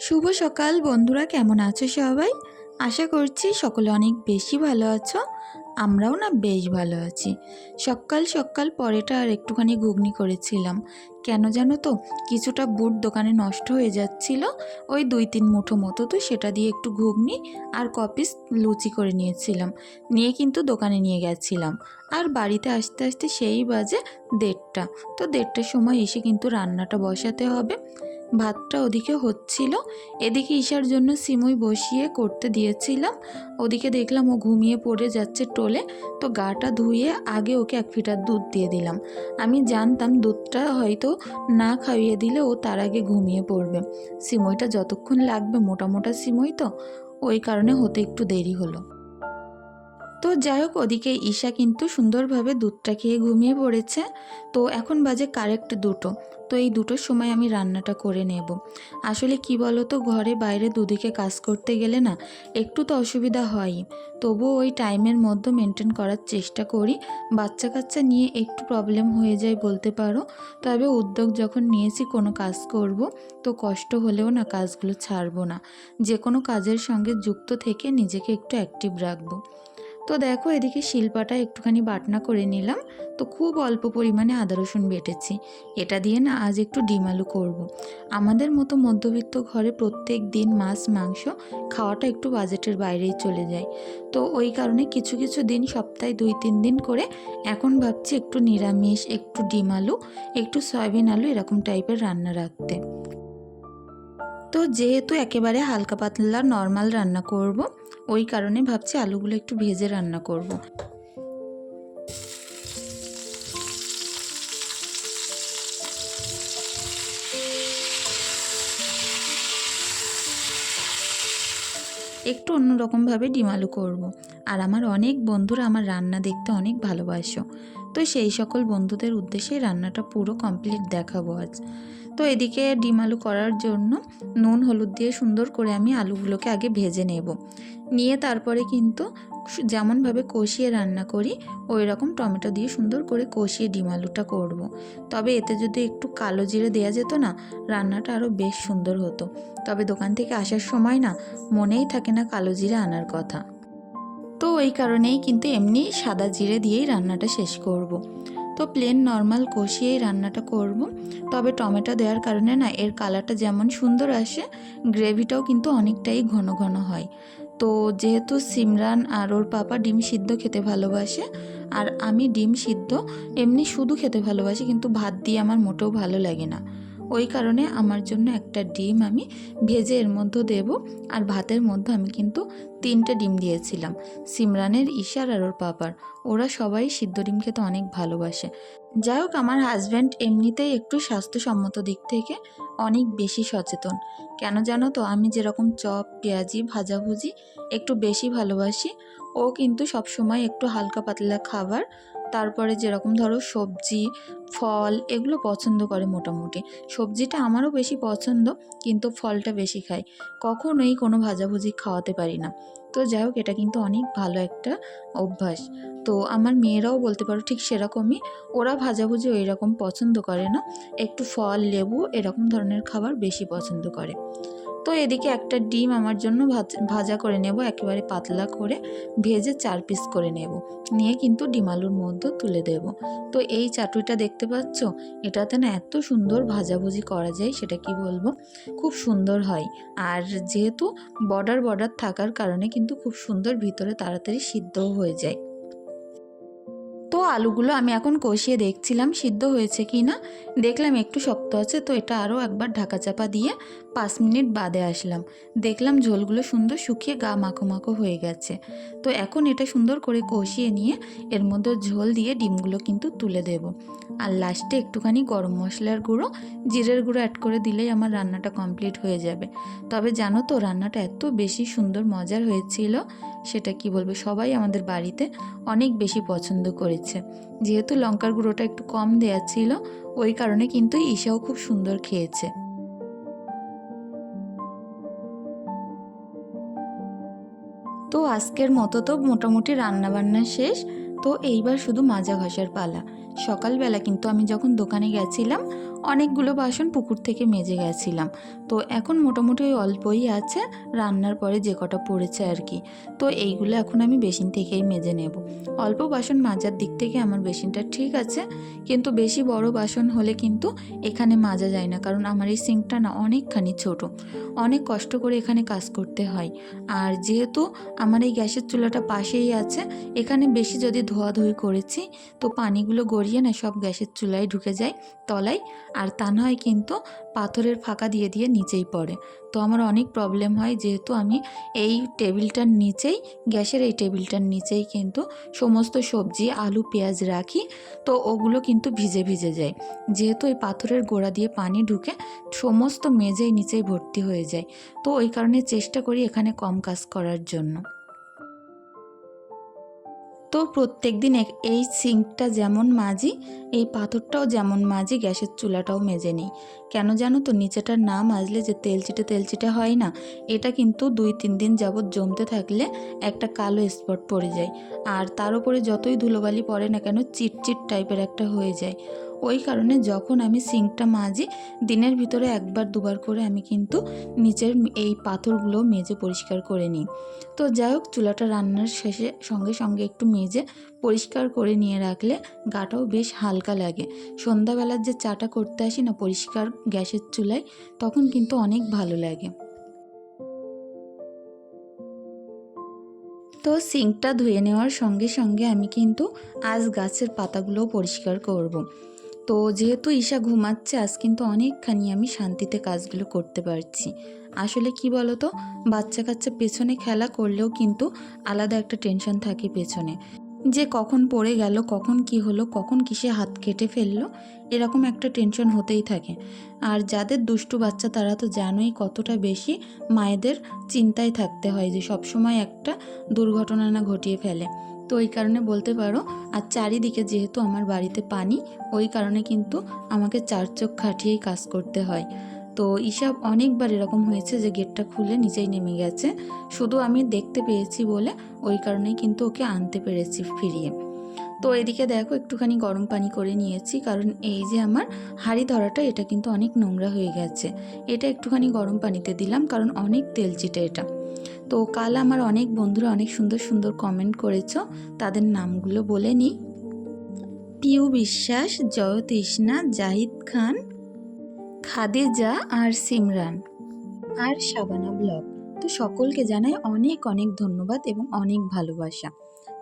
শুভ সকাল বন্ধুরা, কেমন আছো সবাই? আশা করছি সকলে অনেক বেশি ভালো আছো। আমরাও না বেশ ভালো আছি। সকাল সকাল পরেটা আর একটুখানি ঘুগনি করেছিলাম। কেন জানো তো, কিছুটা বুট দোকানে নষ্ট হয়ে যাচ্ছিল, ওই 2-3 মুঠো মতো, তো সেটা দিয়ে একটু ঘুগনি আর কপিস লুচি করে নিয়েছিলাম। নিয়ে কিন্তু দোকানে নিয়ে গেছিলাম। আর বাড়িতে আসতে আসতে সেই বাজে 1:30। তো 1:30টার সময় এসে কিন্তু রান্নাটা বসাতে হবে। ভাতটা ওদিকে হচ্ছিল, এদিকে ঈশার জন্য সিমুই বসিয়ে করতে দিয়েছিলাম। ওদিকে দেখলাম ও ঘুমিয়ে পড়ে যাচ্ছে টোলে, তো গাটা ধুয়ে আগে ওকে 1 লিটার দুধ দিয়ে দিলাম। আমি জানতাম দুধটা হয়তো না খাইয়ে দিলে ও তার আগে ঘুমিয়ে পড়বে। সিমুইটা যতক্ষণ লাগবে, মোটা মোটা সিমুই তো, ওই কারণে হতে একটু দেরি হলো। তো যাই হোক, ওদিকে ঈশা কিন্তু সুন্দরভাবে দুধটা খেয়ে ঘুমিয়ে পড়েছে। তো এখন বাজে কারেক্ট 2টো। তো এই 2টোর সময় আমি রান্নাটা করে নেব। আসলে কি বলো তো, ঘরে বাইরে দুদিকে কাজ করতে গেলে না একটু তো অসুবিধা হয়ই। তবুও ওই টাইমের মধ্যে মেনটেন করার চেষ্টা করি। বাচ্চা কাচ্চা নিয়ে একটু প্রবলেম হয়ে যায় বলতে পারো। তবে উদ্যোগ যখন নিয়েছি কোনো কাজ করব, তো কষ্ট হলেও না কাজগুলো ছাড়বো না। যে কোনো কাজের সঙ্গে যুক্ত থেকে নিজেকে একটু অ্যাক্টিভ রাখবো। তো দেখো, এদিকে শিলপাটা একটুখানি বাটনা করে নিলাম। তো খুব অল্প পরিমাণে আদা রসুন বেটেছি। এটা দিয়ে না আজ একটু ডিম আলু করব। আমাদের মতো মধ্যবিত্ত ঘরে প্রত্যেক দিন মাছ মাংস খাওয়াটা একটু বাজেটের বাইরেই চলে যায়। তো ওই কারণে কিছু কিছু দিন, সপ্তাহে 2-3 দিন করে এখন ভাবছি একটু নিরামিষ, একটু ডিম আলু, একটু সয়াবিন আলু এরকম টাইপের রান্না রাখতে। তো যেহেতু একেবারে হালকা পাতলা নর্মাল রান্না করব, ওই কারণে ভাবছি আলুগুলো একটু ভেজে রান্না করব। একটু অন্যরকমভাবে ডিম আলু করব। আর আমার অনেক বন্ধুরা আমার রান্না দেখতে অনেক ভালোবাসো। তো সেই সকল বন্ধুদের উদ্দেশ্যে রান্নাটা পুরো কমপ্লিট দেখাবো আজ। তো এদিকে ডিম আলু করার জন্য নুন হলুদ দিয়ে সুন্দর করে আমি আলুগুলোকে আগে ভেজে নেব। নিয়ে তারপরে কিন্তু যেমনভাবে কষিয়ে রান্না করি, ওই রকম টমেটো দিয়ে সুন্দর করে কষিয়ে ডিম আলুটা করব। তবে এতে যদি একটু কালো জিরে দেওয়া যেত না, রান্নাটা আরও বেশ সুন্দর হতো। তবে দোকান থেকে আসার সময় না মনেই থাকে না কালো জিরে আনার কথা। তো ওই কারণেই কিন্তু এমনি সাদা জিরে দিয়েই রান্নাটা শেষ করব। তো প্লেন নর্মাল কষিয়েই রান্নাটা করব। তবে টমেটো দেওয়ার কারণে না এর কালারটা যেমন সুন্দর আসে, গ্রেভিটাও কিন্তু অনেকটাই ঘন ঘন হয়। তো যেহেতু সিমরান আর ওর পাপা ডিম সিদ্ধ খেতে ভালোবাসে, আর আমি ডিম সিদ্ধ এমনি শুধু খেতে ভালোবাসি, কিন্তু ভাত দিয়ে আমার মোটেও ভালো লাগে না। ওই কারণে আমার জন্য একটা ডিম আমি ভেজে এর মধ্যে দেব। আর ভাতের মধ্যে আমি কিন্তু 3টে ডিম দিয়েছিলাম, সিমরানের, ঈশার আর ওর পাপার। ওরা সবাই সিদ্ধ ডিম খেতে অনেক ভালোবাসে। যাই হোক, আমার হাজব্যান্ড এমনিতেই একটু স্বাস্থ্যসম্মত দিক থেকে অনেক বেশি সচেতন। কেন জানো তো, আমি যেরকম চপ, পেঁয়াজি, ভাজাভুজি একটু বেশি ভালোবাসি, ও কিন্তু সবসময় একটু হালকা পাতলা খাবার, তারপরে যেরকম ধরো সবজি, ফল এগুলো পছন্দ করে মোটামুটি। সবজিটা আমারও বেশি পছন্দ, কিন্তু ফলটা বেশি খাই। কখনোই কোনো ভাজাভুজি খাওয়াতে পারি না। তো যাই হোক, এটা কিন্তু অনেক ভালো একটা অভ্যাস। তো আমার মেয়েরাও বলতে পারো ঠিক সেরকমই। ওরা ভাজাভুজি ওই রকম পছন্দ করে না, একটু ফল, লেবু এরকম ধরনের খাবার বেশি পছন্দ করে। তো এদিকে একটা ডিম আমার জন্য ভাজা করে নেব, একেবারে পাতলা করে ভেজে 4 পিস করে নেব। নিয়ে কিন্তু ডিম আলুর মধ্যে তুলে দেব। তো এই চাটুইটা দেখতে পাচ্ছ, এটাতে না এত সুন্দর ভাজাভুজি করা যায়, সেটা কি বলবো, খুব সুন্দর হয়। আর যেহেতু বর্ডার বর্ডার থাকার কারণে কিন্তু খুব সুন্দর ভিতরে তাড়াতাড়ি সিদ্ধও হয়ে যায়। তো আলুগুলো আমি এখন কষিয়ে দেখছিলাম সিদ্ধ হয়েছে কি না। দেখলাম একটু শক্ত আছে, তো এটা আরও একবার ঢাকা চাপা দিয়ে 5 মিনিট বাদে আসলাম। দেখলাম ঝোলগুলো সুন্দর শুকিয়ে গা মাখো মাখো হয়ে গেছে। তো এখন এটা সুন্দর করে কষিয়ে নিয়ে এর মধ্যে ঝোল দিয়ে ডিমগুলো কিন্তু তুলে দেব। আর লাস্টে একটুখানি গরম মশলার গুঁড়ো, জিরের গুঁড়ো অ্যাড করে দিলেই আমার রান্নাটা কমপ্লিট হয়ে যাবে। তবে জানো তো, রান্নাটা এত বেশি সুন্দর মজার হয়েছিল, সেটা কি বলবো, সবাই আমাদের বাড়িতে অনেক বেশি পছন্দ করেছে। যেহেতু লঙ্কার গুঁড়োটা একটু কম দেওয়া ছিল, ওই কারণে কিন্তু ঈশাও খুব সুন্দর খেয়েছে। তো আজকের মতো তো মোটামুটি রান্নাবান্না শেষ। তো এইবার শুধু মাজা ঘষার পালা। সকালবেলা কিন্তু আমি যখন দোকানে গেছিলাম অনেকগুলো বাসন পুকুর থেকে মেজে গেছিলাম। তো এখন মোটামুটি ওই অল্পই আছে, রান্নার পরে যে কটা পড়েছে আর কি। তো এইগুলো এখন আমি বেসিন থেকেই মেজে নেব। অল্প বাসন মাজার দিক থেকে আমার বেসিনটা ঠিক আছে, কিন্তু বেশি বড় বাসন হলে কিন্তু এখানে মাজা যায় না, কারণ আমার এই সিঙ্কটা না অনেকখানি ছোট, অনেক কষ্ট করে এখানে কাজ করতে হয়। আর যেহেতু আমার এই গ্যাসের চুলাটা পাশেই আছে, এখানে বেশি যদি ধোয়াধুয়ি করেছি তো পানিগুলো গড়িয়ে না সব গ্যাসের চুলায় ঢুকে যায় তলায়, আর তা নয় কিন্তু পাথরের ফাঁকা দিয়ে দিয়ে নিচেই পড়ে। তো আমার অনেক প্রবলেম হয়, যেহেতু আমি এই টেবিলটার নিচেই, গ্যাসের এই টেবিলটার নিচেই কিন্তু সমস্ত সবজি আলু পেঁয়াজ রাখি, তো ওগুলো কিন্তু ভিজে ভিজে যায়। যেহেতু এই পাথরের গোড়া দিয়ে পানি ঢুকে সমস্ত মেঝেই নিচেই ভর্তি হয়ে যায়, তো ওই কারণে চেষ্টা করি এখানে কম কাজ করার জন্য। তো প্রত্যেক দিন এই সিঙ্কটা যেমন মাজি, এই পাথরটাও যেমন মাজি, গ্যাসের চুলাটাও মেজে নিই। কেন জানো তো, নিচেটা না মাজলে যে তেলচিটে তেলচিটে হয় না, এটা কিন্তু 2-3 দিন যাবৎ জমতে থাকলে একটা কালো স্পট পড়ে যায়, আর তার উপরে যতই ধুলোবালি পড়ে না কেন চিটচিট টাইপের একটা হয়ে যায়। ওই কারণে যখন আমি সিঙ্কটা মাজি, দিনের ভিতরে একবার দুবার করে আমি কিন্তু নিচের এই পাথরগুলো মেজে পরিষ্কার করে নিই। তো যাই হোক, চুলাটা রান্নার শেষে সঙ্গে সঙ্গে একটু মেজে পরিষ্কার করে নিয়ে রাখলে গাটাও বেশ হালকা লাগে। সন্ধ্যাবেলার যে চাটা করতে আসি না পরিষ্কার গ্যাসের চুলায়, তখন কিন্তু অনেক ভালো লাগে। তো সিঙ্কটা ধুয়ে নেওয়ার সঙ্গে সঙ্গে আমি কিন্তু আজ গাছের পাতাগুলোও পরিষ্কার করব। তো যেহেতু ঈশা ঘুমাচ্ছে, আজ কিন্তু অনেকখানি আমি শান্তিতে কাজগুলো করতে পারছি। আসলে কি বলো তো, বাচ্চা কাচ্চা পেছনে খেলা করলেও কিন্তু আলাদা একটা টেনশন থাকে পেছনে, যে কখন পড়ে গেল, কখন কি হলো, কখন কিসে হাত কেটে ফেললো, এরকম একটা টেনশন হতেই থাকে। আর যাদের দুষ্টু বাচ্চা তারা তো জানোই কতটা বেশি মায়েদের চিন্তায় থাকতে হয়, যে সবসময় একটা দুর্ঘটনা না ঘটিয়ে ফেলে। তো ওই কারণে বলতে পারো, আর চারিদিকে যেহেতু আমার বাড়িতে পানি, ওই কারণে কিন্তু আমাকে চার চোখ খাটিয়েই কাজ করতে হয়। তো ঈশা অনেকবার এরকম হয়েছে যে গেটটা খুলে নিচেই নেমে গেছে, শুধু আমি দেখতে পেয়েছি বলে ওই কারণেই কিন্তু ওকে আনতে পেরেছি ফিরিয়ে। তো এদিকে দেখো একটুখানি গরম পানি করে নিয়েছি, কারণ এই যে আমার হাঁড়ি ধরাটা এটা কিন্তু অনেক নোংরা হয়ে গেছে। এটা একটুখানি গরম পানিতে দিলাম, কারণ অনেক তেল চিটে এটা। তো কাল আমার অনেক বন্ধুরা অনেক সুন্দর সুন্দর কমেন্ট করেছো, তাদের নামগুলো বলে নিই। পিউ বিশ্বাস, জয়তৃষ্ণা, জাহিদ খান, খাদিজা আর সিমরান আর শাবানা ব্লগ। তো সকলকে জানাই অনেক অনেক ধন্যবাদ এবং অনেক ভালোবাসা।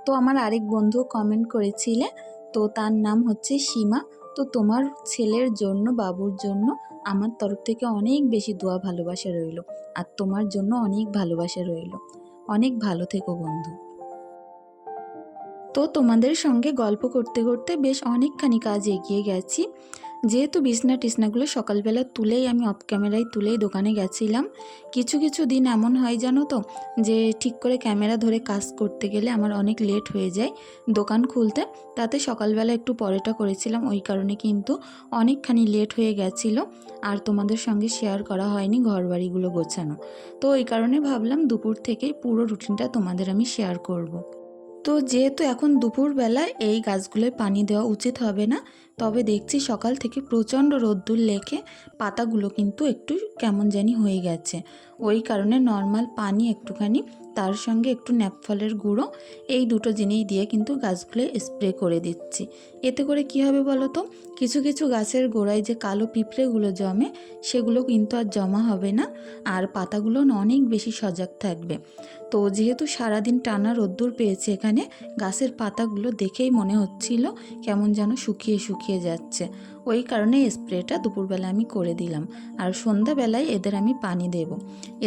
তো আমার আরেক বন্ধু কমেন্ট করেছিলে, তো তার নাম হচ্ছে সীমা। তো তোমার ছেলের জন্য, বাবুর জন্য আমার তরফ থেকে অনেক বেশি দোয়া ভালোবাসা রইল, আর তোমার জন্য অনেক ভালোবাসা রইল। অনেক ভালো থেকো বন্ধু। তো তোমাদের সঙ্গে গল্প করতে করতে বেশ অনেকখানি কাজ এগিয়ে গেছি। যেহেতু বিছনা টিছনাগুলো সকালবেলা তুলেই আমি অফ ক্যামেরায় তুলেই দোকানে গেছিলাম। কিছু কিছু দিন এমন হয় জানো তো, যে ঠিক করে ক্যামেরা ধরে কাজ করতে গেলে আমার অনেক লেট হয়ে যায় দোকান খুলতে। তাতে সকালবেলা একটু পরেটা করেছিলাম, ওই কারণে কিন্তু অনেকখানি লেট হয়ে গেছিলো, আর তোমাদের সঙ্গে শেয়ার করা হয়নি ঘরবাড়িগুলো গোছানো। তো ওই কারণে ভাবলাম দুপুর থেকেই পুরো রুটিনটা তোমাদের আমি শেয়ার করব। তো যেহেতু এখন দুপুরবেলায় এই গাছগুলোয় পানি দেওয়া উচিত হবে না, তবে দেখছি সকাল থেকে প্রচণ্ড রোদ্দুর লেগে পাতাগুলো কিন্তু একটু কেমন জানি হয়ে গেছে। ওই কারণে নর্মাল পানি একটুখানি, তার সঙ্গে একটু ন্যাপথলের গুঁড়ো, এই দুটো জিনিস দিয়ে কিন্তু গাছগুলোয় স্প্রে করে দিচ্ছি। এতে করে কি হবে বলো তো, কিছু কিছু গাছের গোড়ায় যে কালো পিঁপড়েগুলো জমে, সেগুলো কিন্তু আর জমা হবে না, আর পাতাগুলো না অনেক বেশি সজাগ থাকবে। তো যেহেতু সারাদিন টানা রোদ্দুর পেয়েছে এখানে, গাছের পাতাগুলো দেখেই মনে হচ্ছিল কেমন যেন শুকিয়ে শুকিয়ে যাচ্ছে। ওই কারণে স্প্রেটা দুপুরবেলা আমি করে দিলাম, আর সন্ধ্যাবেলায় এদের আমি পানি দেব।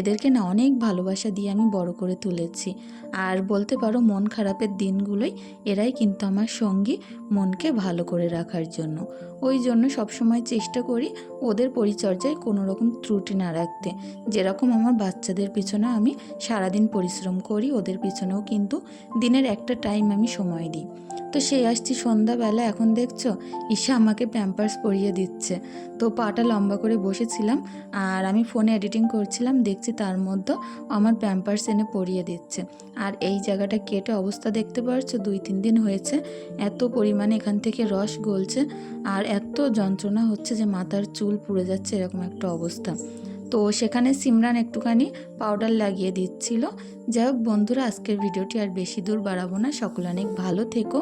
এদেরকে না অনেক ভালোবাসা দিয়ে আমি বড় করে তুলেছি, আর বলতে পারো মন খারাপের দিনগুলোই এরাই কিন্তু আমার সঙ্গী, মনকে ভালো করে রাখার জন্য। ওই জন্য সবসময় চেষ্টা করি ওদের পরিচর্যায় কোনো রকম ত্রুটি না রাখতে। যেরকম আমার বাচ্চাদের পিছনে আমি সারাদিন পরিশ্রম করি, ওদের পিছনেও কিন্তু দিনের একটা টাইম আমি সময় দিই। তো সেই আসছি সন্ধ্যাবেলা, এখন দেখছো ঈশা আমাকে প্যাম্পার্স পরিয়ে দিচ্ছে। তো পাটা লম্বা করে বসেছিলাম আর আমি ফোনে এডিটিং করছিলাম, দেখছি তার মধ্যে আমার প্যাম্পার্স এনে পরিয়ে দিচ্ছে। আর এই জায়গাটা কেটে অবস্থা দেখতে পারছো, 2-3 দিন হয়েছে, এত পরিমাণে এখান থেকে রস গলছে আর এত যন্ত্রণা হচ্ছে যে মাথার চুল পুড়ে যাচ্ছে, এরকম একটা অবস্থা। তো সেখানে সিমরান একটুখানি পাউডার লাগিয়ে দিচ্ছিল। যাই হোক বন্ধুরা, আজকের ভিডিওটি আর বেশি দূর বাড়াবো না, সকলে অনেক ভালো থেকো।